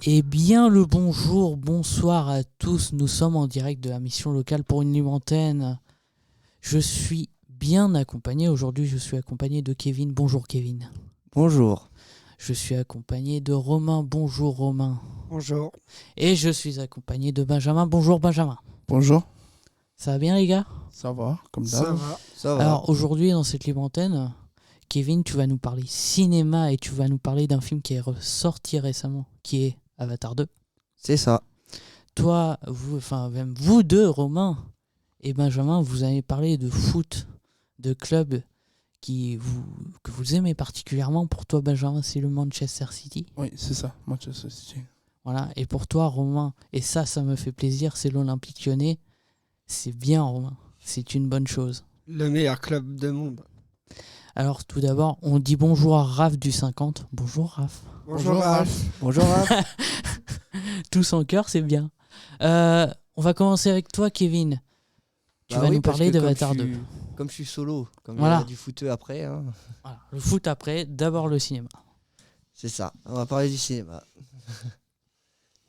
Eh bien le bonjour, bonsoir à tous, nous sommes en direct de la mission locale pour une libre antenne. Je suis bien accompagné, aujourd'hui je suis accompagné de Kevin, bonjour Kevin. Bonjour. Je suis accompagné de Romain, bonjour Romain. Bonjour. Et je suis accompagné de Benjamin, bonjour Benjamin. Bonjour, Ça va bien les gars? ça va, comme Ça d'hab. va. Ça va. Alors aujourd'hui dans cette libre antenne, Kevin tu vas nous parler cinéma et tu vas nous parler d'un film qui est ressorti récemment, qui est Avatar 2. C'est ça. Toi, vous, enfin même vous deux, Romain et Benjamin, vous avez parlé de foot, de club que vous aimez particulièrement. Pour toi, Benjamin, c'est le Manchester City. Oui, c'est ça, Manchester City. Voilà. Et pour toi, Romain, et ça me fait plaisir, c'est l'Olympique Lyonnais. C'est bien, Romain. C'est une bonne chose. Le meilleur club du monde. Alors, tout d'abord, on dit bonjour à Raph du 50. Bonjour, Raph. Bonjour Ralph. Bonjour Raph. Tous en cœur, c'est bien. On va commencer avec toi, Kevin. Tu vas oui, nous parce parler que d'Avatar 2. Comme je suis solo, comme Voilà. il y a du footeux après, hein, Voilà. Le foot après, d'abord le cinéma. c'est ça. On va parler du cinéma.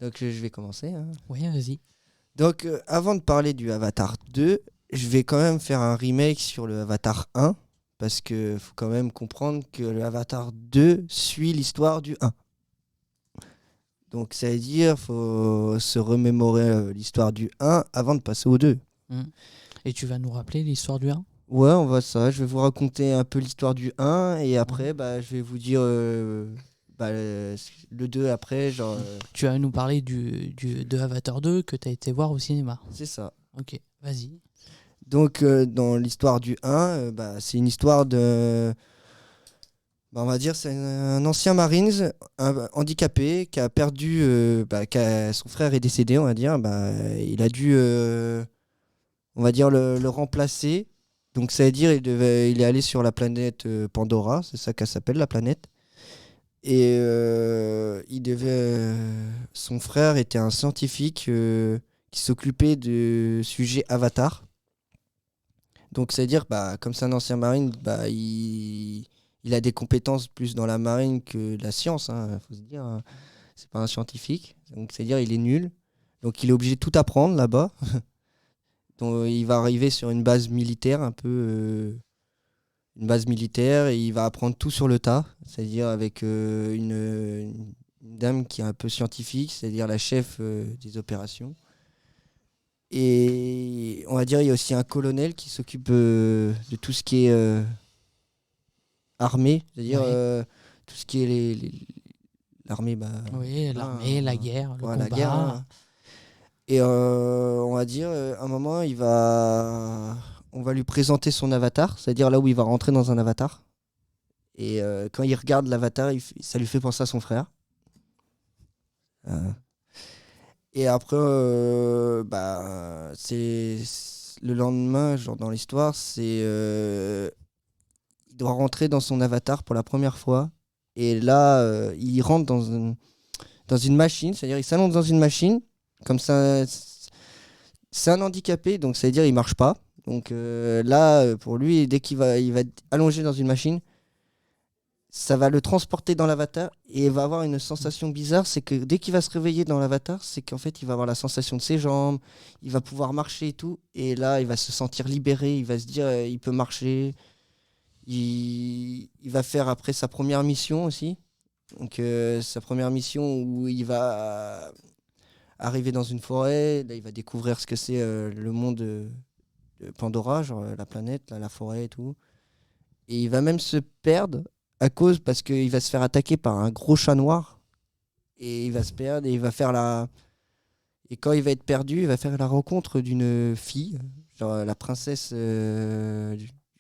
Donc je vais commencer. hein. Oui, vas-y. Donc avant de parler du Avatar 2, je vais quand même faire un remake sur le Avatar 1, parce que faut quand même comprendre que le Avatar 2 suit l'histoire du 1. Donc ça veut dire faut se remémorer l'histoire du 1 avant de passer au 2. Et tu vas nous rappeler l'histoire du 1? Ouais, on va ça. Je vais vous raconter un peu l'histoire du 1 et après, je vais vous dire le 2 après. Genre, Tu vas nous parler de Avatar 2 que tu as été voir au cinéma. c'est ça. Ok, vas-y. Donc, dans l'histoire du 1, c'est une histoire de. On va dire, c'est un ancien Marines handicapé qui a perdu. Son frère est décédé, on va dire. Il a dû, on va dire, le remplacer. Donc ça veut dire il est allé sur la planète Pandora, c'est ça qu'elle s'appelle la planète. Et son frère était un scientifique qui s'occupait de sujets Avatar. Donc ça veut dire comme c'est un ancien marine, il a des compétences plus dans la marine que la science, hein, faut se dire. Hein. C'est pas un scientifique, donc c'est à dire il est nul. Donc il est obligé de tout apprendre là-bas. Donc, il va arriver sur une base militaire, un peu une base militaire, et il va apprendre tout sur le tas, c'est-à-dire avec une dame qui est un peu scientifique, c'est-à-dire la chef des opérations. Et on va dire il y a aussi un colonel qui s'occupe de tout ce qui est armée, c'est-à-dire Ouais. tout ce qui est l'armée. Oui, l'armée, la guerre, le ouais, combat. la guerre, hein. Et on va dire, à un moment, on va lui présenter son avatar, c'est-à-dire là où il va rentrer dans un avatar. Et quand il regarde l'avatar, ça lui fait penser à son frère. Euh, Et après, c'est le lendemain, genre dans l'histoire, il doit rentrer dans son avatar pour la première fois. Et là, il rentre dans une machine, c'est-à-dire il s'allonge dans une machine, comme ça. C'est un handicapé, donc ça veut dire il marche pas. Donc là, pour lui, dès il va être allongé dans une machine, ça va le transporter dans l'avatar et il va avoir une sensation bizarre. C'est que dès qu'il va se réveiller dans l'avatar, c'est qu'en fait, il va avoir la sensation de ses jambes, il va pouvoir marcher et tout. Et là, il va se sentir libéré, il va se dire il peut marcher. Il va faire après sa première mission aussi. Donc sa première mission où il va arriver dans une forêt, là il va découvrir ce que c'est le monde de Pandora, genre la planète, là, la forêt et tout. Et il va même se perdre parce qu'il va se faire attaquer par un gros chat noir. Et il va se perdre et il va faire la. Et quand il va être perdu, il va faire la rencontre d'une fille, genre la princesse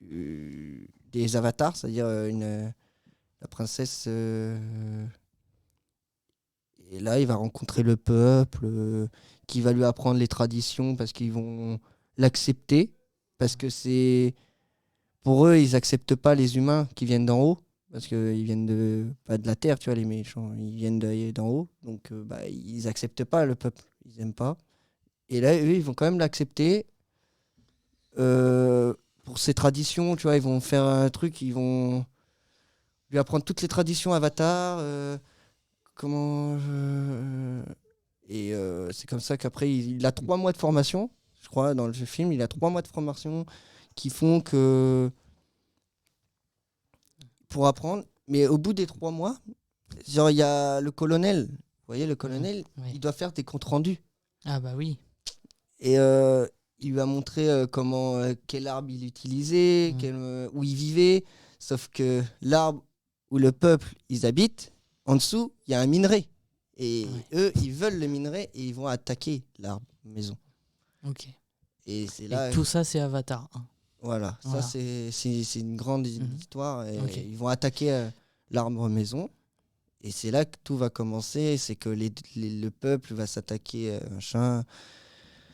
des avatars, c'est-à-dire la princesse. Et là, il va rencontrer le peuple qui va lui apprendre les traditions parce qu'ils vont l'accepter. Parce que c'est. Pour eux, ils n'acceptent pas les humains qui viennent d'en haut. Parce qu'ils viennent pas de la terre, tu vois, les méchants. Ils viennent d'en haut. Donc, ils n'acceptent pas le peuple. Ils n'aiment pas. Et là, eux, ils vont quand même l'accepter. Pour ses traditions, tu vois, ils vont faire un truc. Ils vont lui apprendre toutes les traditions Avatar. comment et c'est comme ça qu'après il a 3 mois de formation, je crois, dans le film. Il a 3 mois de formation qui font que pour apprendre. Mais au bout des 3 mois, genre il y a le colonel. Vous voyez, le colonel, Oui. il doit faire des comptes rendus. Ah bah oui. Et il lui a montré comment, quel arbre il utilisait, où il vivait. Sauf que l'arbre où le peuple ils habitent, en dessous, il y a un minerai. Et eux, ils veulent le minerai et ils vont attaquer l'arbre maison. Ok. Et c'est là. Et tout ça, c'est Avatar 1. Voilà, Voilà. ça c'est une grande histoire. Et Ok. ils vont attaquer l'arbre maison. Et c'est là que tout va commencer. C'est que le peuple va s'attaquer à machin.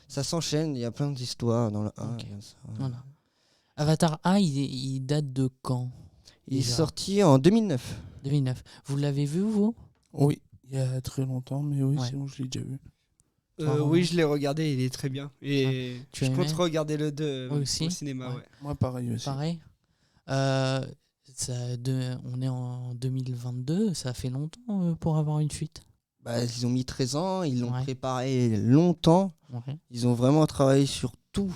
Ça s'enchaîne, il y a plein d'histoires dans le 1. Ok. comme ça. Voilà. Avatar 1, il date de quand? Il est Déjà. sorti en 2009. 2009. Vous l'avez vu, vous? Oui, il y a très longtemps, mais oui, Ouais. sinon je l'ai déjà vu. Oui, je l'ai regardé, il est très bien. Et Tu je as compte aimé regarder le 2 Aussi au cinéma. Ouais. Ouais. Moi, pareil aussi. Pareil. On est en 2022, ça fait longtemps pour avoir une suite. Bah, ils ont mis 13 ans, ils l'ont Ouais. préparé longtemps. Ouais. Ils ont vraiment travaillé sur tout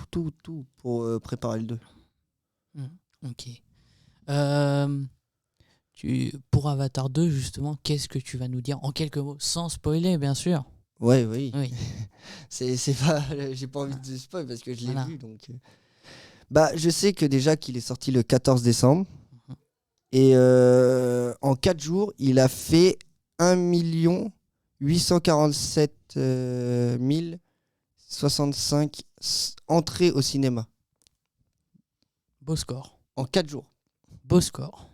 pour préparer le 2. Ok. Pour Avatar 2, justement, qu'est-ce que tu vas nous dire en quelques mots, sans spoiler, bien sûr? Ouais, oui. Oui. C'est pas, j'ai pas envie de spoil parce que je l'ai Voilà. vu. Donc, bah, je sais que déjà qu'il est sorti le 14 décembre. Mhm. Et en 4 jours, il a fait 1 847 065 entrées au cinéma. Beau score. En 4 jours. Beau score.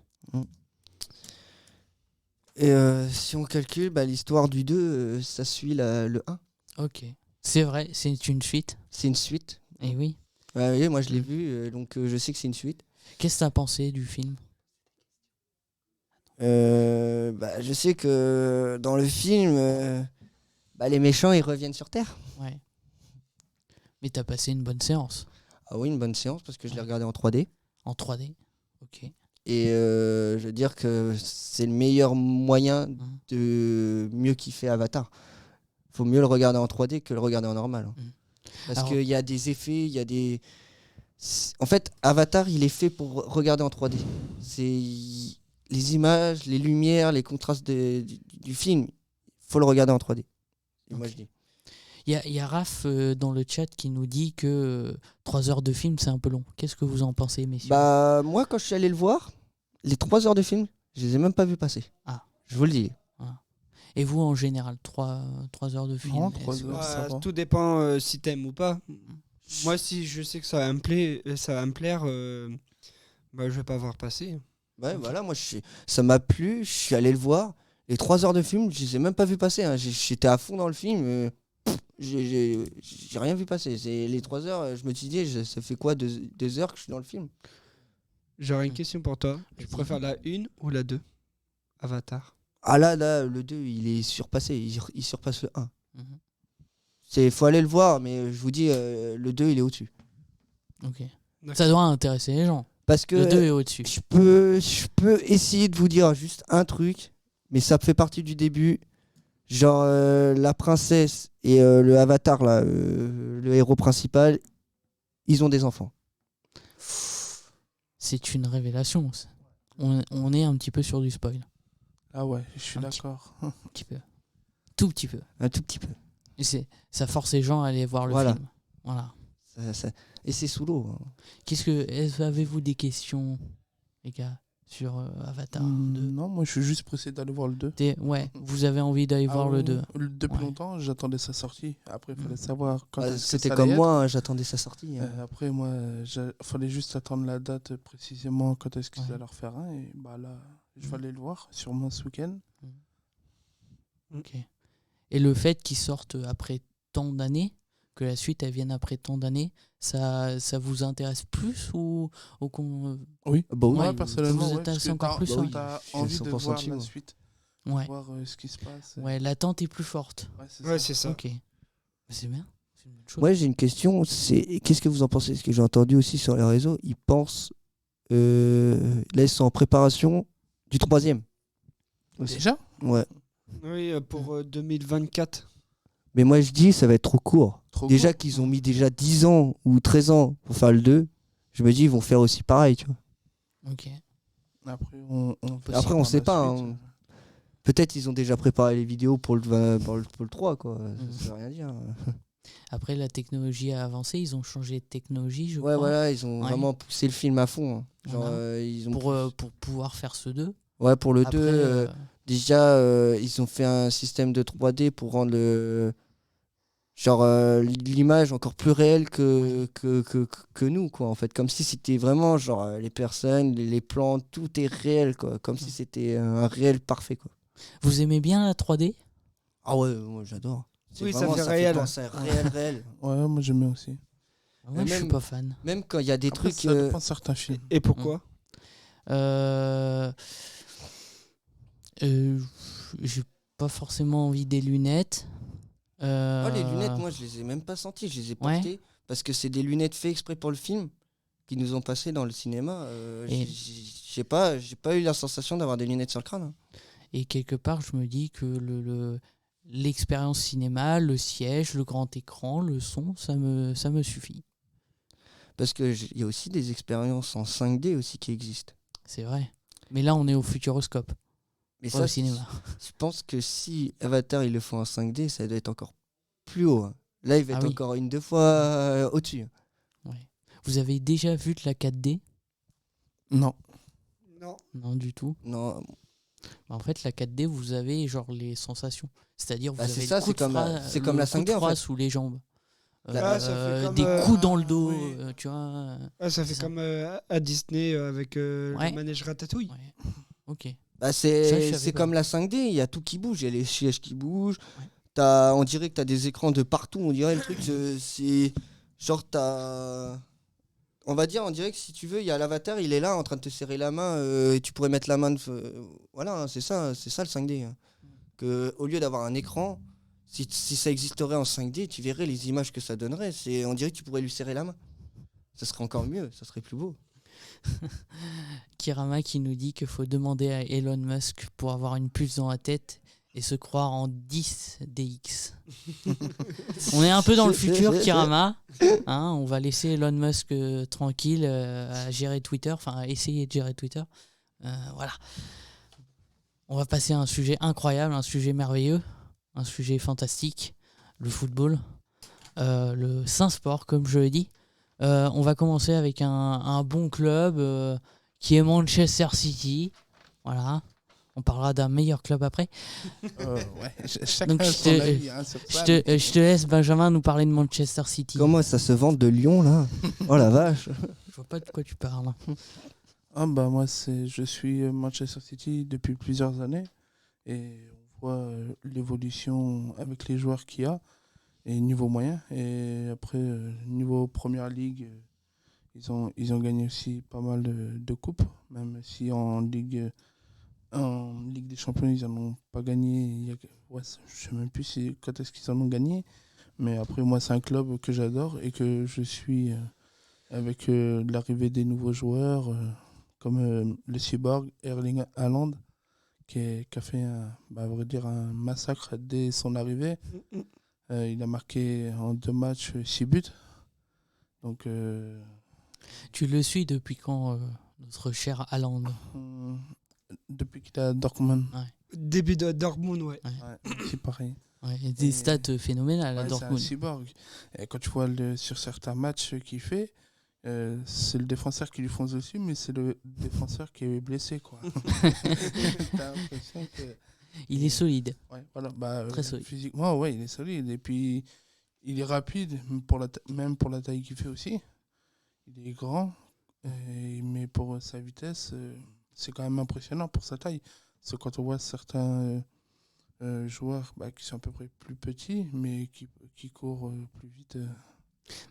Et si on calcule, bah, l'histoire du 2, ça suit le 1. Ok. C'est vrai, c'est une suite. C'est une suite. Et oui. Ouais, oui, moi je l'ai Mm. vu, donc je sais que c'est une suite. Qu'est-ce que t'as pensé du film? Bah, je sais que dans le film, bah, les méchants ils reviennent sur Terre. Ouais. Mais t'as passé une bonne séance. Ah oui, une bonne séance parce que je l'ai Ouais. regardé en 3D. En 3D. Ok. Et je veux dire que c'est le meilleur moyen Mhm. de mieux kiffer Avatar. Faut mieux le regarder en 3D que le regarder en normal. Hein. Mhm. Parce Alors- qu'il y a des effets, il y a des... En fait, Avatar, il est fait pour regarder en 3D. C'est les images, les lumières, les contrastes du film. Faut le regarder en 3D. Et moi, Ok. je dis. Il y a Raph dans le chat qui nous dit que 3 heures de film, c'est un peu long. Qu'est-ce que vous en pensez, messieurs? Bah, moi, quand je suis allé le voir, les 3 heures de film, je les ai même pas vu passer. Ah. Je vous le dis. Et vous, en général, 3 heures de film? Non, 3 est-ce que- heures. ça va. Tout dépend si t'aimes ou pas. Moi, si je sais que ça va me plaire, bah, je vais pas voir passer. Ouais, voilà, moi, ça m'a plu, je suis allé le voir. Les 3 heures de film, je les ai même pas vu passer. Hein. J'étais à fond dans le film. J'ai rien vu passer. Les 3 heures, je me suis dit, ça fait quoi, 2 heures que je suis dans le film? J'aurais une Mm. question pour toi. Tu Vas-y. préfères la 1 ou la 2 Avatar. Ah là, le 2, il est surpassé. Il surpasse le 1. Mhm. Faut aller le voir, mais je vous dis, le 2, il est au-dessus. Ok. D'accord. Ça doit intéresser les gens. Parce que Le 2 est au-dessus. je peux essayer de vous dire juste un truc, mais ça fait partie du début. Genre, la princesse et le avatar, là, le héros principal, ils ont des enfants. C'est une révélation. Ça. On est un petit peu sur du spoil. Ah ouais, je suis Un petit- d'accord. Un petit peu. Tout petit peu. Un tout petit peu. Et ça force les gens à aller voir le Voilà. film. Voilà. Et c'est sous l'eau. Hein. Avez-vous des questions, les gars, sur Avatar 2? Non, moi je suis juste pressé d'aller voir le 2. Ouais, vous avez envie d'aller voir le 2. Depuis Ouais. longtemps, j'attendais sa sortie. Après, il fallait Mm. savoir quand est-ce que C'était ça comme allait moi, hein, j'attendais sa sortie. Hein. être. Après, moi, il fallait juste attendre la date précisément quand est-ce qu'ils Ouais. allaient en refaire un. Et bah là, je vais aller le voir, sûrement ce week-end. Ok. Et le fait qu'ils sortent après tant d'années, que la suite elle vienne après tant d'années, ça vous intéresse plus ou qu'on Oui, Bah oui, moi oui, personnellement, vous ouais, intéresse parce que encore plus, t'as oui. t'as J'ai envie de 100% voir dessus, la moi. suite, ouais, voir ce qui se passe. ouais, l'attente est plus forte. Ouais, c'est Ouais, ça. c'est ça. Ok, c'est bien, c'est une bonne chose. Moi, j'ai une question. Qu'est-ce que vous en pensez? Parce que j'ai entendu aussi sur les réseaux, ils pensent. Là, ils sont en préparation du 3e. Déjà Ouais. Oui, pour 2024. Mais moi, je dis, ça va être trop court. Trop Déjà court. qu'ils ont mis déjà 10 ans ou 13 ans pour faire le 2, je me dis, ils vont faire aussi pareil, tu vois. Ok. Après, on peut Après, savoir on sait la pas, suite. hein. Peut-être ils ont déjà préparé les vidéos pour le 3, quoi. Mhm. Ça veut rien dire. Après, la technologie a avancé, ils ont changé de technologie, je Ouais, crois, voilà, ils ont Ouais. vraiment poussé le film à fond, hein. Genre, Voilà. ils ont pour pouvoir faire ce 2. Ouais, pour le Après, 2, déjà, ils ont fait un système de 3D pour rendre l'image encore plus réelle que nous, quoi, en fait. Comme si c'était vraiment, genre, les personnes, les plans, tout est réel, quoi. Comme si c'était un réel parfait, quoi. vous aimez bien la 3D? Ah ouais, moi j'adore. C'est Oui, ça vraiment, fait ça réel. fait penser à réel, réel. Ouais, moi j'aime bien aussi. Moi, je suis même- pas fan. Même quand il y a des Après, trucs... ça dépend de certains films. Et pourquoi Euh, euh, j'ai pas forcément envie des lunettes. Oh, les lunettes, moi, je les ai même pas senties. Je les ai Ouais. portées parce que c'est des lunettes faites exprès pour le film qui nous ont passé dans le cinéma. Et- J'ai pas eu la sensation d'avoir des lunettes sur le crâne, hein. Et quelque part, je me dis que l'expérience cinéma, le siège, le grand écran, le son, ça me suffit. Parce que il y a aussi des expériences en 5D aussi qui existent. C'est vrai. Mais là, on est au Futuroscope, Mais pas ça, au cinéma. je pense que si Avatar ils le font en 5D, ça doit être encore plus haut, hein. Là, il va Ah être oui. encore une, deux fois au-dessus. Ouais. Vous avez déjà vu de la 4D? Non. Non. Non, du tout. Non, Bah, en fait, la 4D, vous avez genre les sensations. C'est-à-dire, vous Bah, c'est avez ça, le coup c'est de comme la- froid, c'est comme la le coup de 5D, en froid fait. sous les jambes. Ah, ça fait comme, Des coups dans le ah, dos, oui. tu vois. Ah, ça C'est fait ça. comme à Disney avec Ouais. le manège Ratatouille. Ouais. Ok. bah, Ça, je savais c'est pas. comme la 5D, il y a tout qui bouge, il y a les sièges qui bougent. Ouais. On dirait que tu as des écrans de partout, on dirait le truc, c'est genre on va dire, on dirait que si tu veux, il y a l'avatar, il est là en train de te serrer la main, et tu pourrais mettre la main. Voilà, hein, c'est ça le 5D, hein. Que, au lieu d'avoir un écran, si ça existerait en 5D, tu verrais les images que ça donnerait. On dirait que tu pourrais lui serrer la main. Ça serait encore mieux, ça serait plus beau. Kirama qui nous dit qu'il faut demander à Elon Musk pour avoir une puce dans la tête et se croire en 10 DX. On est un peu dans le futur, Kirama. Hein, on va laisser Elon Musk tranquille à gérer Twitter, enfin à essayer de gérer Twitter. Voilà. On va passer à un sujet incroyable, un sujet merveilleux, un sujet fantastique, le football, le Saint-Sport, comme je l'ai dit. On va commencer avec un bon club qui est Manchester City. Voilà. On parlera d'un meilleur club après. Ouais, chacun Donc, a je son te- avis, hein, sur Je ça, te, mais- je te laisse, Benjamin, nous parler de Manchester City. Comment ça se vend de Lyon là? Oh la vache! Je vois pas de quoi tu parles. Ah bah moi je suis Manchester City depuis plusieurs années et on voit l'évolution avec les joueurs qu'il y a et niveau moyen et après niveau Première Ligue ils ont gagné aussi pas mal de coupes, même si en Ligue des Champions ils en ont pas gagné ouais, je sais même plus quand est-ce qu'ils en ont gagné, mais après moi c'est un club que j'adore et que je suis avec l'arrivée des nouveaux joueurs comme le cyborg Erling Haaland qui a fait à vrai dire un massacre dès son arrivée. Il a marqué en 2 matchs 6 buts. Donc Tu le suis depuis quand, notre cher Haaland? depuis qu'il est à Dortmund, Début de Dortmund, ouais. ouais, c'est pareil. Ouais, des Et- stats phénoménales à Ouais, c'est un Dortmund. cyborg. Et quand tu vois sur certains matchs qu'il fait, c'est le défenseur qui lui fonce dessus, mais c'est le défenseur qui est blessé, quoi. T'as l'impression que... Il est solide. Ouais, voilà, bah, Très solide. physiquement, ouais, il est solide. Et puis, il est rapide, même pour la taille qu'il fait aussi. Il est grand, mais pour sa vitesse, c'est quand même impressionnant pour sa taille. Parce que quand on voit certains joueurs qui sont à peu près plus petits, mais qui courent plus vite.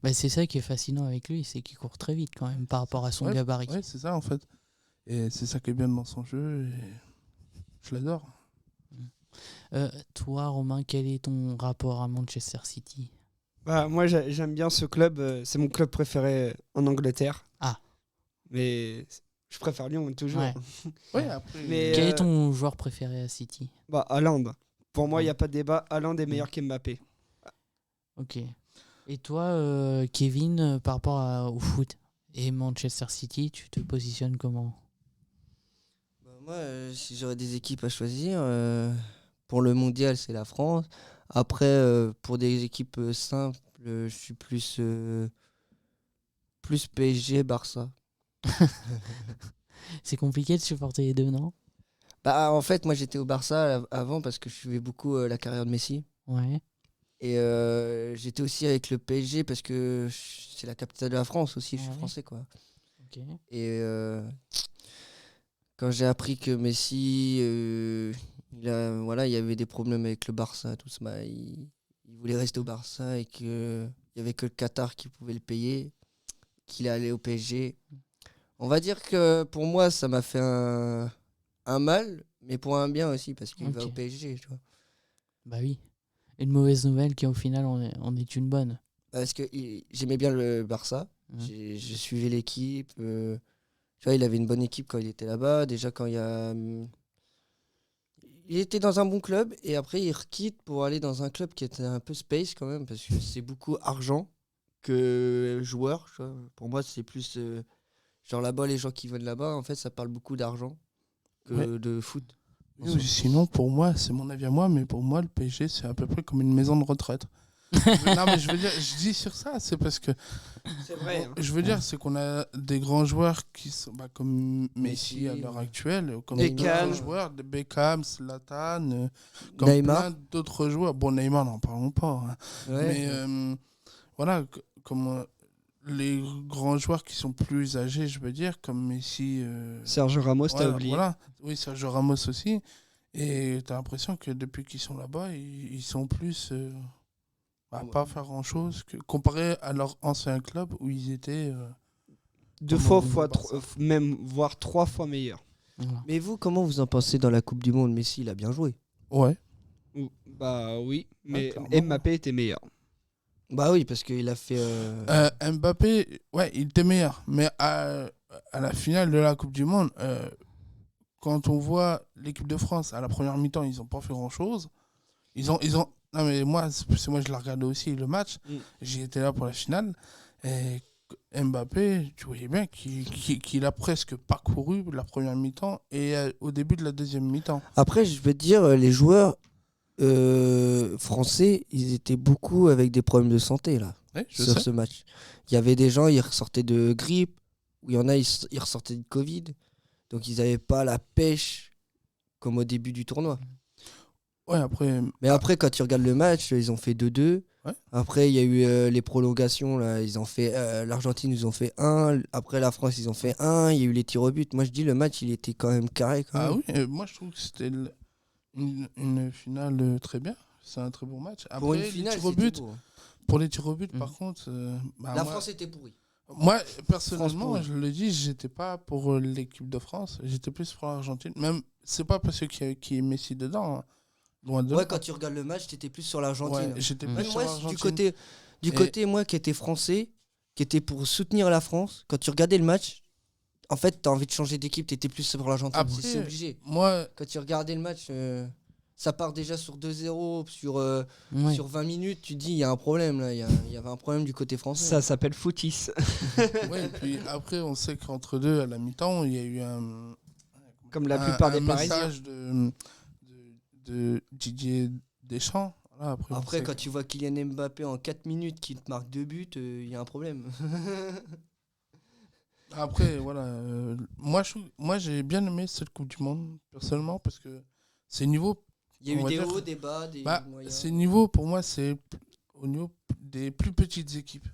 Bah, c'est ça qui est fascinant avec lui, c'est qu'il court très vite quand même par rapport à son Ouais, gabarit. Ouais, c'est ça en fait. Et c'est ça qui est bien dans son jeu. Et je l'adore. Toi, Romain, quel est ton rapport à Manchester City? Bah, moi, j'aime bien ce club. C'est mon club préféré en Angleterre. Ah. Mais je préfère Lyon toujours. Ouais. Ouais, après, Mais- Quel est ton joueur préféré à City? Bah, Haaland. Pour moi, il n'y a pas de débat. Haaland est meilleur qu'Mbappé. Ok. Et toi, Kevin, par rapport au foot et Manchester City, tu te positionnes comment? Bah, moi, si j'aurais des équipes à choisir, pour le mondial, c'est la France. Après, pour des équipes simples, je suis plus PSG, Barça. C'est compliqué de supporter les deux, non? Bah, en fait, moi, j'étais au Barça avant parce que je suivais beaucoup la carrière de Messi. Ouais. Et j'étais aussi avec le PSG parce que c'est la capitale de la France aussi, je suis Ouais. français, quoi. Ok. Et quand j'ai appris que Messi, voilà, il y avait des problèmes avec le Barça, tout ça, bah, il voulait rester au Barça et qu'il n'y avait que le Qatar qui pouvait le payer, qu'il est allé au PSG. On va dire que pour moi, ça m'a fait un mal, mais pour un bien aussi, parce qu'il va Ok. au PSG, tu vois. Bah oui. Une mauvaise nouvelle qui, au final, en est une bonne. Parce que j'aimais bien le Barça, Mhm. je suivais l'équipe. Tu vois, il avait une bonne équipe quand il était là-bas. Déjà, il était dans un bon club et après il quitte pour aller dans un club qui était un peu space quand même parce que c'est beaucoup argent que joueur. Tu vois. Pour moi, c'est plus genre là-bas, les gens qui viennent là-bas, en fait, ça parle beaucoup d'argent que Ouais. de foot. en Oui, soi. sinon, pour moi, c'est mon avis à moi, mais pour moi, le PSG, c'est à peu près comme une maison de retraite. Non, mais je veux dire, je dis sur ça, c'est parce que C'est vrai. hein. je veux dire, c'est qu'on a des grands joueurs qui sont comme Messi à l'heure ouais. actuelle, comme Beckham. d'autres joueurs, de Beckham, Zlatan, comme Neymar. plein d'autres joueurs. Bon, Neymar, n'en parlons pas. Hein. Ouais, Mais ouais. voilà, comme les grands joueurs qui sont plus âgés, je veux dire, comme Messi. Sergio Ramos, t'as Voilà, oublié. voilà. Oui, Sergio Ramos aussi. Et t'as l'impression que depuis qu'ils sont là-bas, ils sont plus à Ouais. pas faire grand-chose comparé à leur ancien club où ils étaient. Deux Comme fois, au Barça. même voire 3 fois meilleur. Voilà. Mais vous, comment vous en pensez dans la Coupe du Monde? Messi, il a bien joué. Ouais. Bah oui, mais clairement. Mbappé était meilleur. Bah oui, parce qu'il a fait. Mbappé, ouais, il était meilleur. Mais à la finale de la Coupe du Monde, quand on voit l'équipe de France à la première mi-temps, ils n'ont pas fait grand-chose. Ils ont. Non, mais moi, moi, je l'ai regardé aussi le match. Mm. J'y étais là pour la finale. Et Mbappé, tu voyais bien qu'il a presque parcouru la première mi-temps et au début de la deuxième mi-temps. Après, je veux te dire, les joueurs français, ils étaient beaucoup avec des problèmes de santé là, Ouais, je sur sais. ce match. Il y avait des gens, ils ressortaient de grippe, ou il y en a, ils ressortaient de Covid. Donc ils n'avaient pas la pêche comme au début du tournoi. Ouais, après. Mais après, quand tu regardes le match, ils ont fait 2-2. Ouais. Après, il y a eu les prolongations. Là, ils ont fait, l'Argentine, ils ont fait 1. Après, la France, ils ont fait 1. Il y a eu les tirs au but. Moi, je dis, le match, il était quand même carré. Quand Ah même. oui, moi je trouve que c'était une finale très bien. C'est un très bon match. Après, Pour une les finale, tirs au c'était but, beau. pour les tirs au but, Mhm. par contre, La moi, France était pourrie. moi, personnellement, pourrie. je le dis, j'étais pas pour l'équipe de France, j'étais plus pour l'Argentine. Même, c'est pas parce qu'il y a Messi dedans, hein. Loin de Ouais, là. quand tu regardes le match, t'étais plus sur l'Argentine. Ouais, j'étais Mhm. plus Même sur moi, l'Argentine. du Et- côté, moi, qui était français, qui était pour soutenir la France, quand tu regardais le match, en fait, t'as envie de changer d'équipe, t'étais plus pour l'Argentine. Après, C'est obligé. Moi, Quand tu regardais le match, ça part déjà sur 2-0, Ouais. sur 20 minutes, tu dis, il y a un problème là, il y avait un problème du côté français. Ça s'appelle footis. ouais, puis après, on sait qu'entre deux, à la mi-temps, il y a eu Comme la plupart des Parisiens. message de Didier Deschamps. Voilà, après, on Après, sait quand tu vois Kylian Mbappé en 4 minutes qui te marque 2 buts, il y a un problème. Après, voilà. Moi, j'ai bien aimé cette Coupe du Monde, personnellement, parce que c'est niveau. Il y a On eu va des dire- hauts, des bas, des Bah, moyens. c'est niveau, pour moi, c'est au niveau des plus petites équipes.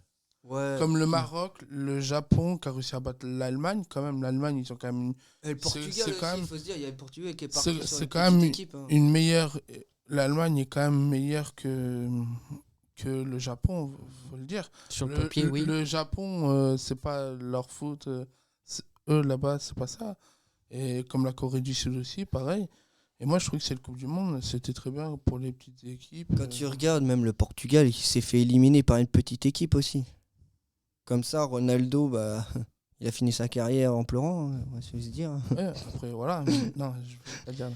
Ouais. Comme le Maroc, le Japon, qui a réussi à battre l'Allemagne. Quand même, l'Allemagne, ils ont quand même Et le Portugal c'est aussi, quand même- il faut se dire, il y a le Portugal qui est parti sur c'est une quand petite même équipe. Hein. une meilleure. L'Allemagne est quand même meilleure que le Japon, faut le dire. Sur le papier, oui. Le Japon, c'est pas leur faute. Eux, là-bas, c'est pas ça. Et comme la Corée du Sud aussi, pareil. Et moi, je trouve que cette Coupe du Monde, c'était très bien pour les petites équipes. Quand tu regardes, même le Portugal, il s'est fait éliminer par une petite équipe aussi. Comme ça, Ronaldo, bah, il a fini sa carrière en pleurant, on va se dire. Ouais, après, voilà. Mais non, je vais pas dire.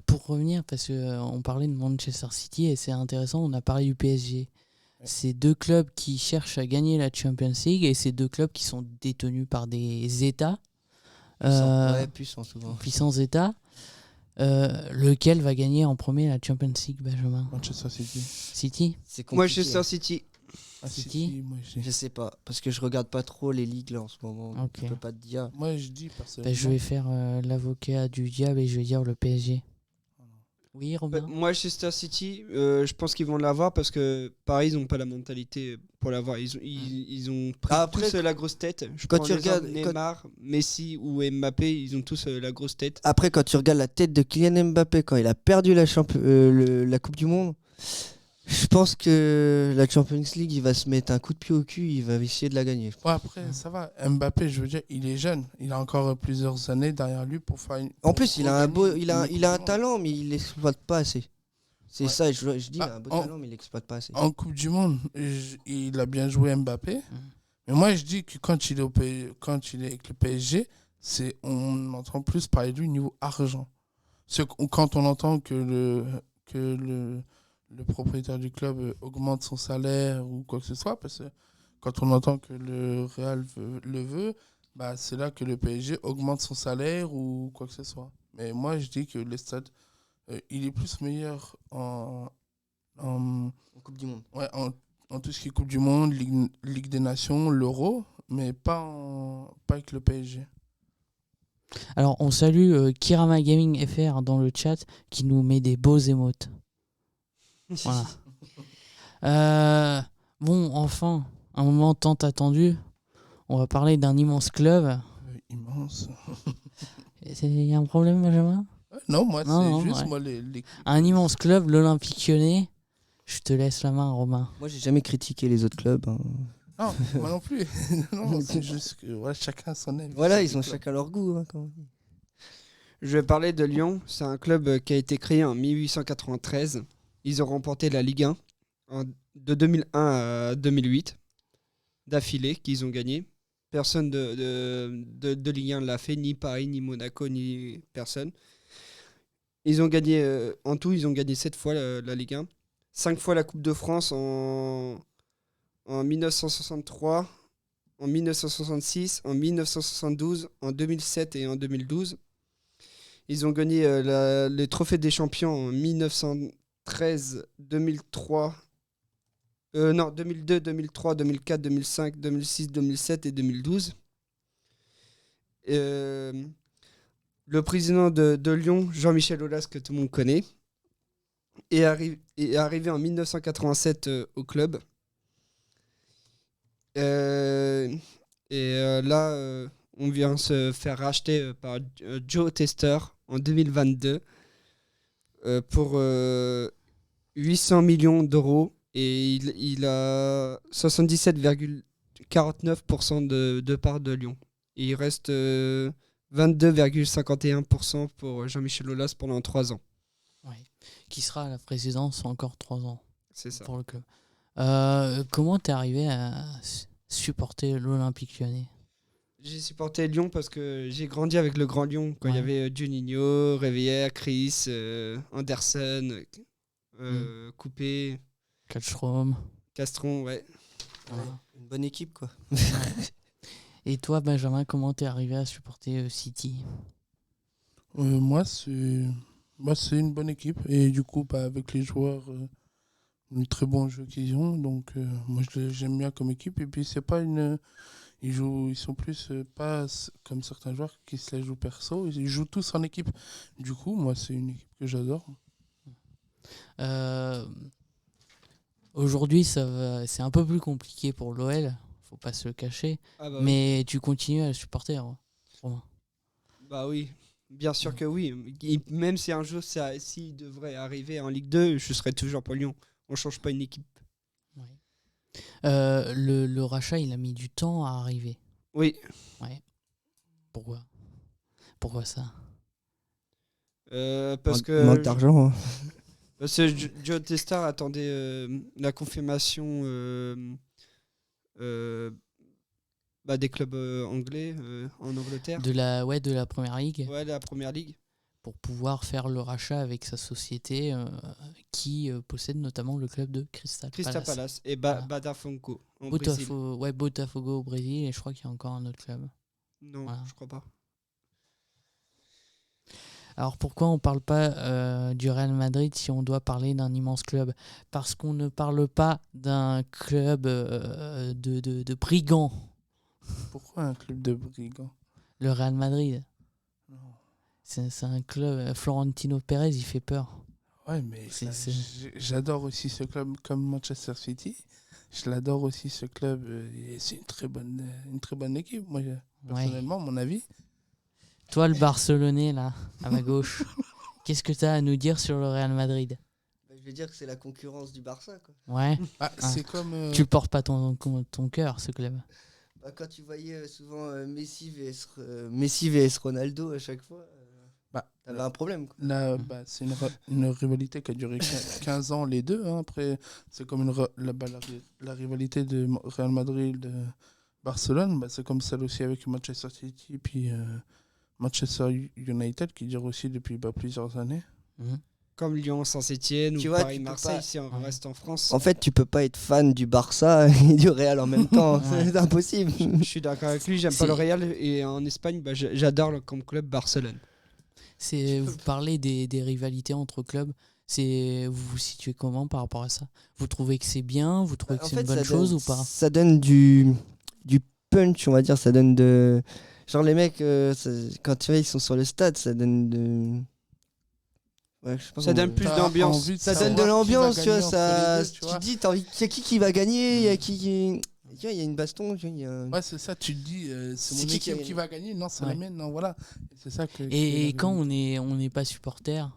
Pour revenir, parce qu'on parlait de Manchester City et c'est intéressant, on a parlé du PSG. Ouais. C'est deux clubs qui cherchent à gagner la Champions League et c'est deux clubs qui sont détenus par des États, Puissant. Ouais, puissant souvent. puissants États. Lequel va gagner en premier la Champions League, Benjamin? Manchester City. City? C'est compliqué. Manchester City. City. Moi, Je sais pas, parce que je regarde pas trop les ligues là en ce moment. donc Ok. Je peux pas te dire. je dis personnellement. Je vais faire l'avocat du diable et je vais dire le PSG. Oui, Romain? Manchester City, je pense qu'ils vont l'avoir parce que Paris, ils n'ont pas la mentalité pour l'avoir. Ils ont pris Après, tous la grosse tête. quand Prends tu l'exemple regardes- Neymar, Messi ou Mbappé, ils ont tous la grosse tête. Après, quand tu regardes la tête de Kylian Mbappé quand il a perdu la Coupe du Monde, je pense que la Champions League, il va se mettre un coup de pied au cul, il va essayer de la gagner. Ouais, après, ça va. Mbappé, je veux dire, il est jeune. Il a encore plusieurs années derrière lui pour faire une. En plus, il a un beau, il a Coupe un du Monde. talent, mais il l'exploite pas assez. C'est Ouais. ça, je dis, il a un beau en- talent, mais il l'exploite pas assez. En Coupe du Monde, il a bien joué Mbappé. Mais moi, je dis que quand il est, quand il est avec le PSG, on entend plus parler de lui niveau argent. Quand on entend que le propriétaire du club augmente son salaire ou quoi que ce soit, parce que quand on entend que le Real le veut, bah, c'est là que le PSG augmente son salaire ou quoi que ce soit. Mais moi, je dis que le stade, il est plus meilleur en, En Coupe du Monde. ouais, en tout ce qui est Coupe du Monde, Ligue des Nations, l'Euro, mais pas avec le PSG. Alors, on salue Kirama Gaming FR dans le chat qui nous met des beaux émotes. Voilà. Bon, enfin, un moment tant attendu. On va parler d'un immense club. Immense. Il y a un problème, Benjamin? Non, moi, Non, c'est juste ouais. moi, les Un immense club, l'Olympique Lyonnais. Je te laisse la main, Romain. Moi, j'ai jamais critiqué les autres clubs. hein. Non, moi non plus. Non, c'est juste que chacun son avis. Voilà, ils ont chacun leur goût. Quand même. Je vais parler de Lyon. C'est un club qui a été créé en 1893. Ils ont remporté la Ligue 1 de 2001 à 2008 d'affilée qu'ils ont gagné. Personne de Ligue 1 l'a fait, ni Paris, ni Monaco, ni personne. Ils ont gagné, en tout, ils ont gagné 7 fois la Ligue 1. 5 fois la Coupe de France en 1963, en 1966, en 1972, en 2007 et en 2012. Ils ont gagné les trophées des champions en 1913, 2003, 2002, 2003, 2004, 2005, 2006, 2007 et 2012. Le président de Lyon, Jean-Michel Aulas, que tout le monde connaît, est arrivé en 1987 au club. Là, on vient se faire racheter par Joe Tester en 2022 pour 800 millions d'euros et il a 77,49% de part de Lyon. Et il reste 22,51% pour Jean-Michel Aulas pendant 3 ans. Ouais. Qui sera à la présidence encore 3 ans C'est ça. pour le club. Comment t'es arrivé à supporter l'Olympique Lyonnais? J'ai supporté Lyon parce que j'ai grandi avec le Grand Lyon quand il y Ouais. avait Juninho, Réveillère, Chris, Anderson, Coupé, Kallstrom. Castron, ouais. Voilà. Une bonne équipe, quoi. Et toi, Benjamin, comment t'es arrivé à supporter City? Moi, c'est une bonne équipe. Et du coup, avec les joueurs, un très bon jeu qu'ils ont. Donc, moi, j'aime bien comme équipe. Et puis, c'est pas une. Ils sont plus pas comme certains joueurs qui se la jouent perso. Ils jouent tous en équipe. Du coup, moi, c'est une équipe que j'adore. Aujourd'hui, c'est un peu plus compliqué pour l'OL, faut pas se le cacher. Ah bah, Mais tu continues à le supporter, Romain. bah oui, bien sûr que oui. Même si un jour, s'il devrait arriver en Ligue 2, je serais toujours pour Lyon. On change pas une équipe. Le rachat, il a mis du temps à arriver. Oui. Pourquoi ça? Parce que Manque d'argent. hein. parce que Joe Tester attendait la confirmation des clubs anglais en Angleterre. De la Première Ligue. Ouais, la Première Ligue. pour pouvoir faire le rachat avec sa société qui possède notamment le club de Crystal Crystal Palace. Palace et Voilà. Botafogo au Brésil. Botafogo au Brésil, et je crois qu'il y a encore un autre club. Non, Voilà. je crois pas. Alors pourquoi on parle pas du Real Madrid si on doit parler d'un immense club? Parce qu'on ne parle pas d'un club de brigands. Pourquoi un club de brigands? Le Real Madrid, Non. c'est un club. Florentino Pérez, il fait peur. Ouais, mais C'est- j'adore aussi ce club comme Manchester City. Je l'adore aussi ce club. Et c'est une très bonne équipe. Moi, Ouais. personnellement, mon avis. Toi, le Barcelonais, là, à ma gauche, qu'est-ce que tu as à nous dire sur le Real Madrid? Je vais dire que c'est la concurrence du Barça, quoi. Ouais, Ah, c'est comme. tu le portes pas ton cœur, ce club. Bah, quand tu voyais souvent Messi vs Ronaldo à chaque fois, Bah, t'avais un problème, quoi. là, c'est une rivalité qui a duré 15 ans, les deux. Hein. Après, c'est comme la rivalité de Real Madrid, de Barcelone. Bah, c'est comme celle aussi avec Manchester City, puis Manchester United, qui dure aussi depuis plusieurs années. Mhm. Comme Lyon, Saint-Etienne ou Tu vois, tu peux Paris-Marseille pas- si on Ouais. reste en France. En fait, tu peux pas être fan du Barça et du Real en même temps. Ouais. C'est impossible. Je suis d'accord avec lui, j'aime pas C'est- le Real et en Espagne, j'adore comme club Barcelone. Vous parlez des rivalités entre clubs. Vous vous situez comment par rapport à ça? Vous trouvez que c'est bien? Vous trouvez que c'est une bonne chose ou pas? Ça donne du punch, on va dire. Ça donne de. Genre, les mecs, quand tu vois, ils sont sur le stade, ça donne de. Ouais, je sais pas Ça comment- donne plus T'as d'ambiance. envie de Ça savoir donne de qui va l'ambiance, tu vois. gagner entre Ça, les deux, tu vois. tu te dis, t'as envie, c'est qui va gagner? Il y a qui. Tu vois, il y a une baston. Tu vois, il y a... Ouais, c'est ça, tu te dis, c'est C'est mon qui équipe qui qui va gagner, non, c'est Ouais. la mienne, non, voilà. Et c'est ça que. Et quand on n'est pas supporter,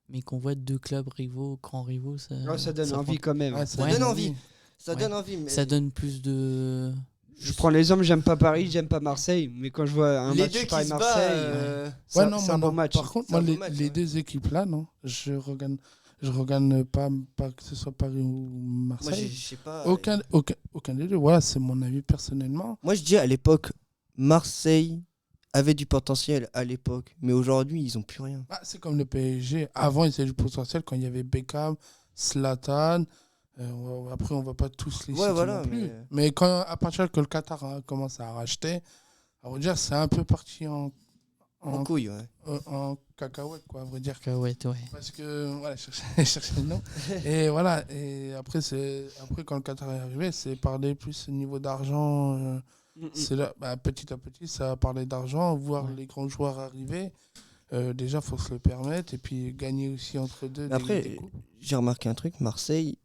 mais qu'on voit deux clubs rivaux, grands rivaux, ça, Ouais, ça donne ça envie prend- quand même. Ouais, Ça Ouais. donne envie. Ça Ouais. donne envie. Mais ça donne plus de. Je prends l'exemple, j'aime pas Paris, j'aime pas Marseille, mais quand je vois un les match deux qui se Paris-Marseille, battent. c'est Ouais, non, c'est moi, un bon non. match. Par contre, C'est un moi, bon les, match, les ouais. deux équipes-là, non, je regarde pas que ce soit Paris ou Moi, Marseille. je sais pas. Aucun des deux, voilà, c'est mon avis personnellement. Moi, je dis à l'époque, Marseille avait du potentiel à l'époque, mais aujourd'hui, ils ont plus rien. Ah, c'est comme le PSG. Avant, ils avaient du potentiel quand il y avait Beckham, Zlatan. Après, on va pas tous les Ouais, citer voilà, non plus. mais- Mais quand, à partir que le Qatar a commencé à racheter, à vrai dire, c'est un peu parti En en, couille, ouais. en cacahuète, quoi, à vrai dire. Ouais. Parce que, voilà, je cherchais le nom. Et voilà, et après, quand le Qatar est arrivé, c'est parler plus au niveau d'argent. C'est là, petit à petit, ça a parlé d'argent, voir Ouais. les grands joueurs arriver. Déjà, il faut se le permettre. Et puis, gagner aussi entre deux. Mais après, des coupes. j'ai remarqué un truc, Marseille,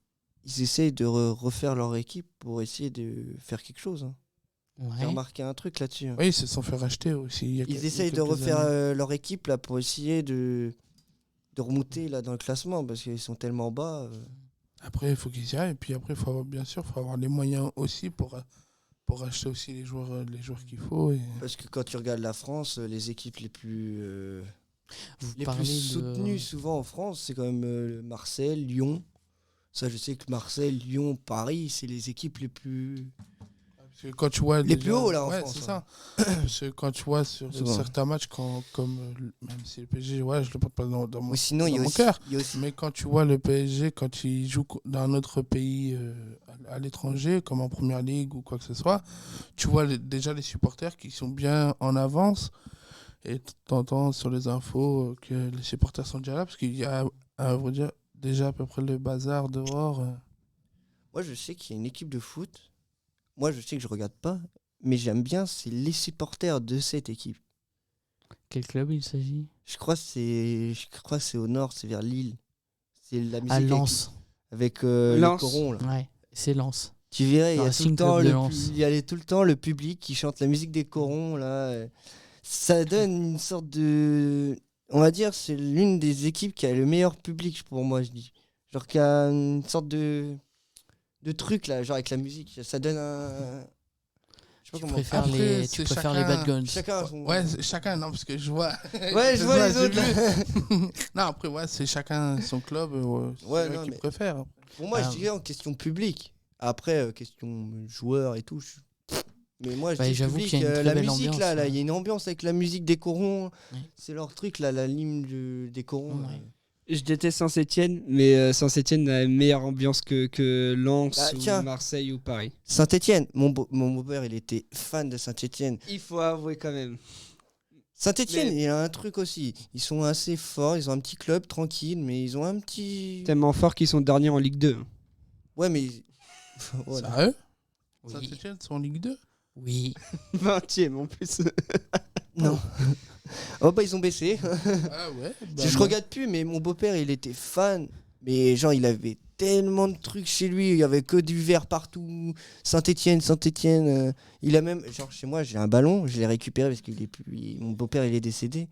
ils essayent de refaire leur équipe pour essayer de faire quelque chose. Hein. J'ai Ouais. remarqué un truc là-dessus. Hein. Oui, ils se sont fait racheter aussi. Il y a Ils quelques essayent de refaire années. leur équipe là, pour essayer de remonter là, dans le classement parce qu'ils sont tellement bas. Après, il faut qu'ils y aillent. Et puis après, bien sûr, il faut avoir les moyens aussi pour acheter aussi les joueurs qu'il faut. Et... Parce que quand tu regardes la France, les équipes les plus Vous parlez de. soutenues souvent en France, c'est quand même Marseille, Lyon. Ça, je sais que Marseille, Lyon, Paris, c'est les équipes les plus. Parce que quand tu vois Les plus hauts, là, en ouais, France, c'est hein. ça. Parce que quand tu vois sur C'est bon. certains matchs, comme même si le PSG, ouais, je le porte pas dans mon, Ou sinon, il y a dans mon aussi. cœur. il y a aussi- Mais quand tu vois le PSG, quand il joue dans un autre pays à l'étranger, comme en première ligue ou quoi que ce soit, tu vois déjà les supporters qui sont bien en avance. Et t'entends sur les infos que les supporters sont déjà là, parce qu'il y a, à vrai dire, déjà à peu près le bazar dehors. Moi, je sais qu'il y a une équipe de foot. Moi, je sais que je regarde pas, mais j'aime bien, c'est les supporters de cette équipe. Quel club il s'agit? Je crois que c'est au nord, c'est vers Lille. C'est la musique À Lens. avec Lens. les corons là. Ouais, c'est Lens. Tu verrais, il y a tout Racing le temps Club de le Lens. il y a tout le temps le public qui chante la musique des corons là. Ça donne une sorte de, on va dire, c'est l'une des équipes qui a le meilleur public pour moi, je dis. Genre qui a une sorte de truc là, genre avec la musique, ça donne un. Je sais pas Tu comment. préfères, Après, tu c'est préfères les chacun- Bad Guns. Chacun a son. Ouais, chacun, non, parce que je vois. Ouais, je vois les j'ai autres là. vu. Non, après, ouais, c'est chacun son club, c'est Ouais, eux non, qui mais- préfèrent. Pour moi, Ah. je dirais en question public. Après, question joueur et tout, Mais moi, je Bah, dis j'avoue public, qu'il y a une très la belle musique, ambiance, là, ouais. il y a une ambiance avec la musique des corons. Ouais. C'est leur truc, là, la ligne des corons. Ouais. Je déteste Saint-Etienne, mais Saint-Etienne a une meilleure ambiance que Lens Bah, ou tiens. Marseille ou Paris. Saint-Etienne, mon beau-père, il était fan de Saint-Etienne. Il faut avouer quand même. Saint-Etienne, Mais- il y a un truc aussi. Ils sont assez forts, ils ont un petit club tranquille, mais ils ont un petit. Tellement fort qu'ils sont derniers en Ligue 2. Ouais, mais. Voilà. Sérieux Oui. Saint-Etienne, c'est en Ligue 2 Oui. 20e en plus. Non. Oh, bah, ils ont baissé. Ah ouais Je regarde plus, mais mon beau-père, il était fan. Mais genre, il avait tellement de trucs chez lui. Il y avait que du verre partout. Saint-Etienne. Il a même. Genre, chez moi, j'ai un ballon. Je l'ai récupéré parce qu'il est plus. Mon beau-père, il est décédé.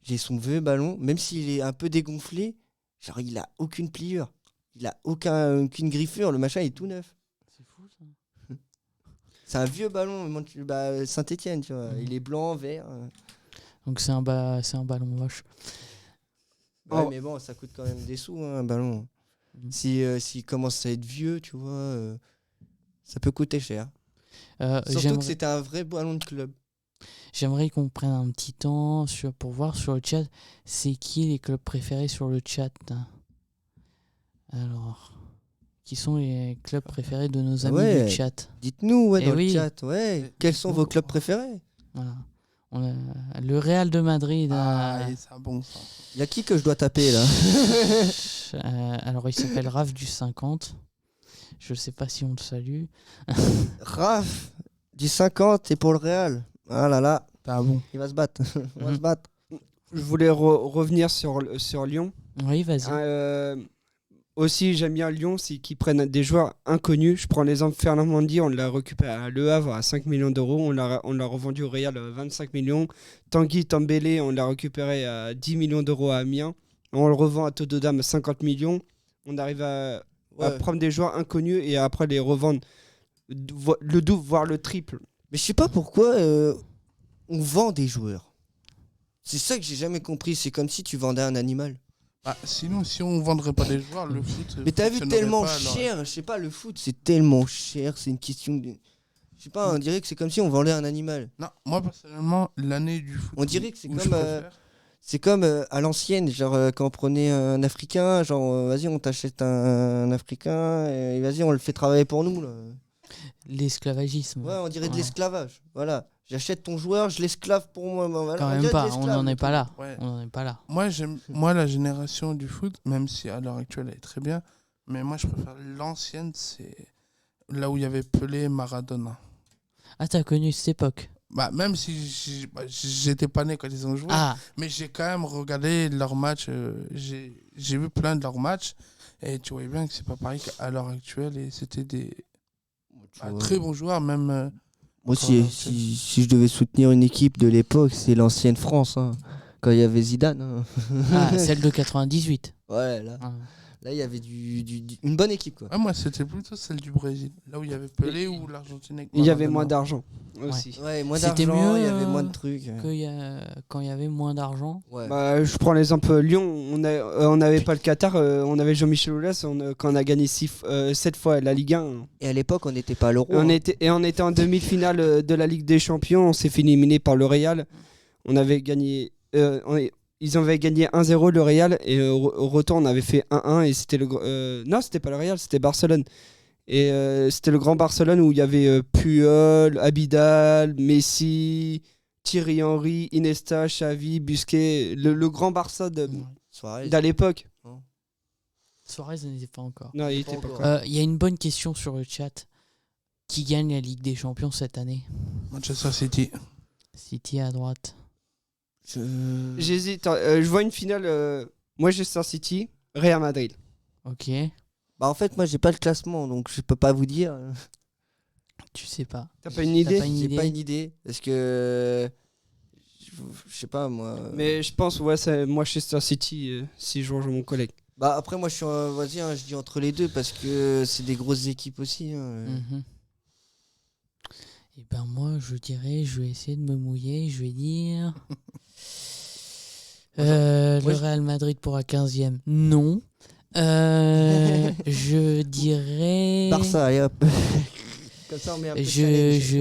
J'ai son vieux ballon. Même s'il est un peu dégonflé, genre, il a aucune pliure. Il a aucune griffure. Le machin est tout neuf. C'est fou ça. C'est un vieux ballon. Bah, Saint-Etienne, tu vois. Mhm. Il est blanc, vert. Donc c'est un ballon moche. Ouais, Oh. mais bon, ça coûte quand même des sous, hein, un ballon. Mhm. S'il commence à être vieux, tu vois, ça peut coûter cher. Surtout J'aimerais- que c'était un vrai ballon de club. J'aimerais qu'on prenne un petit temps pour voir sur le chat, c'est qui les clubs préférés sur le chat. Alors, qui sont les clubs préférés de nos amis Ouais. du chat? Dites-nous, ouais, Eh dans oui. le chat, ouais, quels sont vos clubs préférés? Voilà. On a le Real de Madrid. Ah, et c'est un bon ça. Il y a qui que je dois taper là? Alors, il s'appelle Raph du 50. Je sais pas si on le salue. Raph, du 50 et pour le Real. Ah là là, T'as bon. il va se battre. On va Mhm. se battre. Je voulais revenir sur Lyon. Oui, vas-y. Aussi, j'aime bien Lyon, c'est qu'ils prennent des joueurs inconnus. Je prends l'exemple Fernand Mendy, on l'a récupéré à Le Havre à 5 millions d'euros. On l'a revendu au Real à 25 millions. Tanguy Tambélé, on l'a récupéré à 10 millions d'euros à Amiens. On le revend à Tottenham à 50 millions. On arrive à Ouais. prendre des joueurs inconnus et après les revendre le double, voire le triple. Mais je sais pas pourquoi on vend des joueurs. C'est ça que j'ai jamais compris. C'est comme si tu vendais un animal. Ah, sinon, si on vendrait pas les joueurs, le foot. Mais t'as vu fonctionnerait tellement pas, alors. cher, je sais pas, le foot c'est tellement cher, c'est une question de. Je sais pas, on dirait que c'est comme si on vendait un animal. Non, moi personnellement, l'année du foot. On dirait que c'est où comme, je préfère- C'est comme à l'ancienne, genre quand on prenait un Africain, genre vas-y on t'achète un Africain et vas-y on le fait travailler pour nous là. L'esclavagisme. Ouais, on dirait de Ouais. l'esclavage. Voilà, j'achète ton joueur, je l'esclave pour moi. Ben voilà, Quand on même dirait de pas, on l'esclave, n'en le est pas truc. là. Ouais. On n'en est pas là. Moi, la génération du foot, même si à l'heure actuelle elle est très bien, mais moi je préfère l'ancienne, c'est là où il y avait Pelé, Maradona. Ah, t'as connu cette époque? Bah, même si j'étais pas né quand ils ont joué, Ah, mais j'ai quand même regardé leurs matchs, j'ai vu plein de leurs matchs, et tu vois bien que c'est pas pareil qu'à l'heure actuelle, et c'était des vois. très bons joueurs, même. Moi, Quand si, on a si je devais soutenir une équipe de l'époque, c'est l'ancienne France, hein, quand il y avait Zidane. Hein. ah, celle de 98. Ouais, là, Ah. là il y avait une bonne équipe quoi. Ouais, moi c'était plutôt celle du Brésil, là où il y avait Pelé ou l'Argentine. avec Il y avait Maradona. moins d'argent aussi. Ouais, moins C'était d'argent, mieux, il y avait moins de trucs. Quand il y avait moins d'argent. Ouais. Bah, je prends l'exemple Lyon, on n'avait pas le Qatar, on avait Jean-Michel Aulas, quand on a gagné 7 fois la Ligue 1. Et à l'époque, on n'était pas à l'euro. On hein. était en demi-finale de la Ligue des Champions, on s'est fait éliminer par le Real. On avait gagné, ils avaient gagné 1-0 le Real et au retour on avait fait 1-1 et c'était non, c'était pas le Real, c'était Barcelone. Et c'était le grand Barcelone où il y avait Puyol, Abidal, Messi, Thierry Henry, Iniesta, Xavi, Busquets, le grand Barça Suarez. d'à l'époque. Suarez n'était pas encore. Non, il Pas était pas encore. encore. Il y a une bonne question sur le chat. Qui gagne la Ligue des Champions cette année? Manchester City. City à droite. J'hésite, je vois une finale Manchester City, Real Madrid. Ok, Bah en fait, moi, j'ai pas le classement, donc je peux pas vous dire. tu sais pas. T'as pas une idée? pas une J'ai idée pas une idée parce que je sais pas moi. Mais je pense, ouais, c'est Manchester City si je rejoins mon collègue. Bah après, moi, je suis vas-y, hein, je dis entre les deux parce que c'est des grosses équipes aussi. hein. Mhm. Et ben moi, je dirais, je vais essayer de me mouiller, je vais dire... le moi, je- Real Madrid pour la 15e. Non. Je dirais... Barça, allez hop. Comme ça, on met un peu de challenge.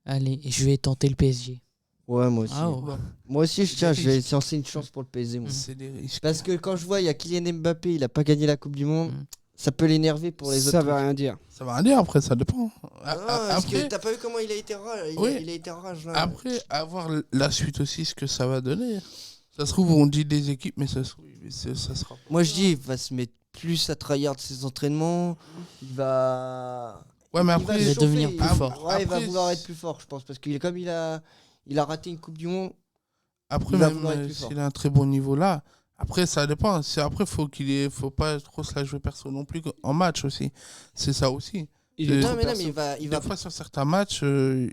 Allez, je vais tenter le PSG. Ouais, moi aussi. Ah, oh. Moi aussi, je vais lancer une chance pour le PSG. Moi. C'est des risques. Parce que quand je vois, il y a Kylian Mbappé, il a pas gagné la Coupe du Monde. Mm. Ça peut l'énerver pour les autres. Ça veut rien dire. Ça va rien dire, après, ça dépend. Parce que Après, t'as pas vu comment il a été rage. Oui. Il a été rage là. après, avoir la suite aussi, ce que ça va donner. Ça se trouve, on dit des équipes, mais ça se trouve, ça sera pas. Moi, je dis, il va se mettre plus à tryhard ses entraînements. Il va. Ouais, mais Il après, Il va chauffer, devenir plus fort. Ouais, il va Après, vouloir être plus fort, je pense. Parce que comme il a raté une Coupe du Monde. après il va même vouloir être plus fort. s'il a un très bon niveau là, après, ça dépend. Après, faut pas trop se la jouer perso non plus en match aussi. C'est ça aussi. Il est Non, trop mais perso. il va. Des fois, sur certains matchs, je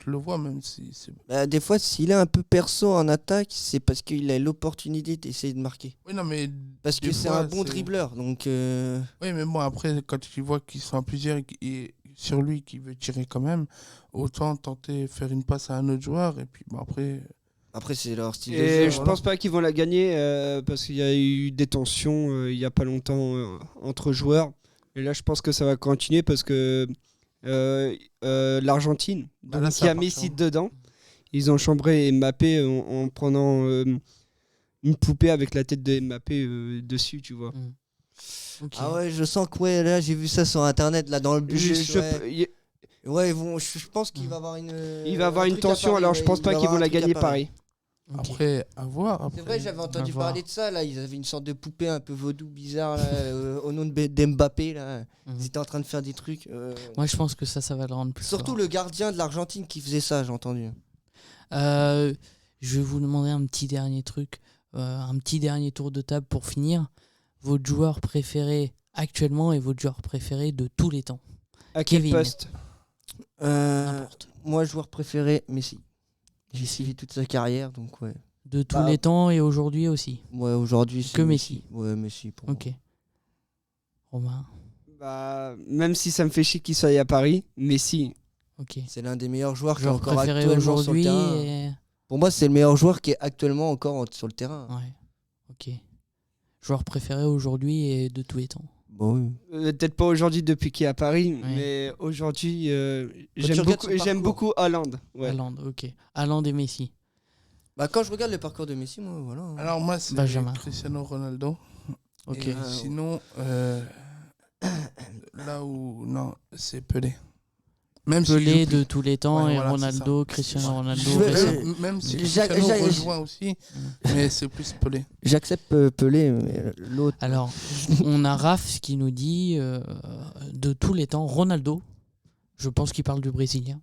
le vois même si c'est. Bah, des fois, s'il est un peu perso en attaque, c'est parce qu'il a l'opportunité d'essayer de marquer. Oui, non, mais. Parce que Des c'est fois, un bon c'est- dribbleur. Donc. Oui, mais moi, après, quand tu vois qu'ils sont à plusieurs et sur lui qui veut tirer quand même, autant tenter faire une passe à un autre joueur. Et puis, bon, après. Après, c'est leur style de Et jeu. je voilà. pense pas qu'ils vont la gagner parce qu'il y a eu des tensions il y a pas longtemps entre joueurs. Et là, je pense que ça va continuer parce que l'Argentine, Bah là, donc, ça qui a va Messi partir. dedans, ils ont chambré Mbappé en prenant une poupée avec la tête de Mbappé dessus, tu vois. Ok. Ah ouais, je sens que ouais, là, j'ai vu ça sur internet, là, dans le bus. Ouais, je pense qu'il va avoir une. il va avoir un une truc à tension, Paris, alors je ouais, pense il pas va qu'ils vont avoir la un truc à gagner Paris. Ok. Après, à voir. C'est vrai, j'avais entendu À voir. parler de ça, là. Ils avaient une sorte de poupée un peu vaudou bizarre, là, au nom d'Mbappé, là. Mhm. Ils étaient en train de faire des trucs. Moi, je pense que ça va le rendre plus Surtout fort. le gardien de l'Argentine qui faisait ça, j'ai entendu. Je vais vous demander un petit dernier truc, un petit dernier tour de table pour finir. Votre joueur préféré actuellement et votre joueur préféré de tous les temps. À quel Kevin. poste N'importe. Moi, joueur préféré, Messi. J'ai suivi toute sa carrière, donc ouais. De tous Bah, les temps et aujourd'hui aussi. Ouais, aujourd'hui, c'est Que Messi. Ouais, Messi pour moi. Ok. Romain. Bah, même si ça me fait chier qu'il soit à Paris, Messi. Ok. C'est l'un des meilleurs joueurs qui est Joueur encore préféré actuellement sur le aujourd'hui. terrain. Et... Pour moi, c'est le meilleur joueur qui est actuellement encore sur le terrain. Ouais. Ok. Joueur préféré aujourd'hui et de tous les temps. Bon, oui. Peut-être pas aujourd'hui depuis qu'il est à Paris, Ouais. mais aujourd'hui, tu j'aime regardes son j'aime parcours. beaucoup Haaland. Ouais. Haaland, ok. Haaland et Messi. Bah, quand je regarde le parcours de Messi, moi, voilà. Alors, moi, c'est Benjamin. Cristiano Ronaldo. Ok. Et sinon, là où. Non, c'est Pelé. Même s'il Pelé joue plus. de tous les temps Ouais, et voilà, Ronaldo, c'est ça. Cristiano Ronaldo. Je vais- récent. Même si Jacques- Cristiano Jacques- rejoint aussi, mais c'est plus Pelé. J'accepte Pelé, mais l'autre. Alors, on a Raph qui nous dit de tous les temps, Ronaldo. Je pense qu'il parle du Brésilien.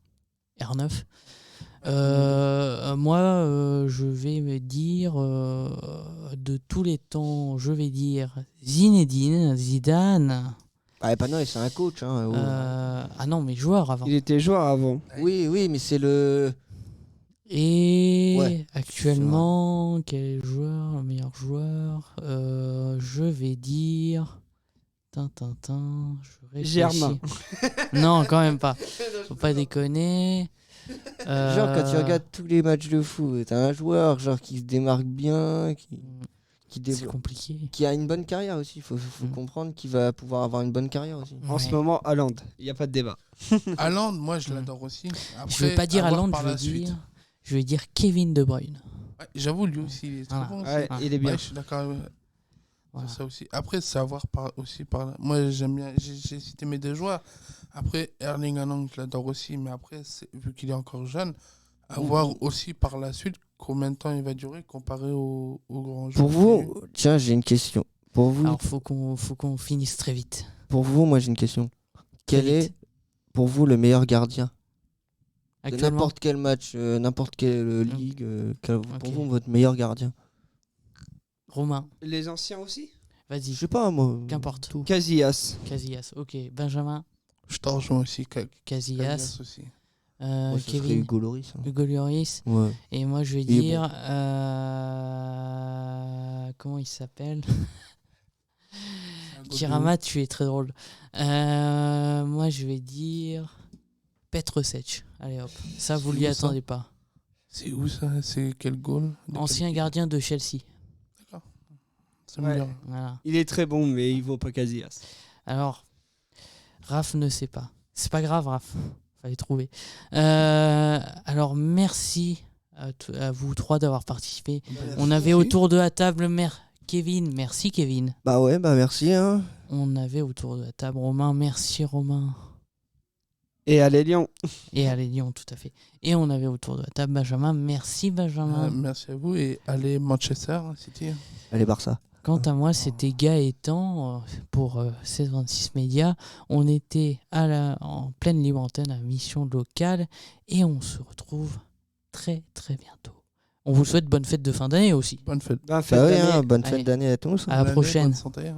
R9. Moi, je vais me dire de tous les temps, je vais dire Zinedine Zidane. Ah, pas non, c'est un coach. Hein. Ah non, mais joueur avant. Il était joueur avant. Oui, oui, mais c'est le. Et Ouais, actuellement, quel joueur, le meilleur joueur Je vais dire. Tintin, je réfléchis. Germain. Non, quand même pas. Faut pas déconner. Genre, quand tu regardes tous les matchs de foot, t'as un joueur genre, qui se démarque bien, qui C'est développe. compliqué. Qui a une bonne carrière aussi. Il faut comprendre qu'il va pouvoir avoir une bonne carrière aussi. En ce Ouais. moment, Haaland. Il n'y a pas de débat. Haaland, moi, je l'adore aussi. Après, Je vais pas dire à voir Haaland, par je vais la suite. dire Kevin De Bruyne. Ouais, j'avoue, lui aussi, il est très Voilà. bon. Ouais, Ah. il est bien. Ouais, je suis d'accord avec Voilà. ça aussi. Après, savoir aussi par là. Moi, j'aime bien. J'ai cité mes deux joueurs. Après, Erling Haaland, je l'adore aussi. Mais après, vu qu'il est encore jeune, à voir aussi par la suite combien de temps il va durer comparé aux grands joueurs. Pour vous, tiens, j'ai une question. Pour vous, Alors, faut qu'on finisse très vite. moi j'ai une question. Très Quel est vite. pour vous le meilleur gardien de Actuellement, n'importe quel match, n'importe quelle ligue Pour Ok. vous, votre meilleur gardien Romain, Les anciens aussi vas-y. Je sais pas, moi. Qu'importe. tout. Casillas. Casillas, ok. Benjamin, Je t'en rejoins aussi. Casillas. Casillas aussi. Moi, ce serait Kevin, Hugo Lloris. hein. Hugo Lloris. Ouais. Et moi, je vais Il est dire. Comment il s'appelle Kiramat, tu es très drôle. Moi, je vais dire. Petr Sech. Allez hop. Ça, vous C'est lui où, ça attendez pas. C'est où ça? C'est quel goal? De Ancien quel- gardien de Chelsea. Ça me Ouais. vient. Voilà. Il est très bon, mais il vaut pas Casillas. Alors, Raph ne sait pas. C'est pas grave, Raph. Fallait trouver. Alors, merci à vous trois d'avoir participé. On avait autour de la table Kevin. Merci, Kevin. Bah ouais, bah merci. Hein. On avait autour de la table Romain. Merci, Romain. Et allez Lyon. Et allez, Lyon, tout à fait. Et on avait autour de la table Benjamin. Merci, Benjamin. Merci à vous et allez Manchester City. Allez, Barça. Quant à moi, c'était Gaëtan pour 1626 Médias. On était en pleine libre antenne à Mission Locale et on se retrouve très très bientôt. On vous souhaite bonne fête de fin d'année aussi. Bonne fête. Ben, faites Bah oui, d'année. hein, bonne Allez. fête d'année à tous. À la Bonne année, prochaine. bonne santé, hein.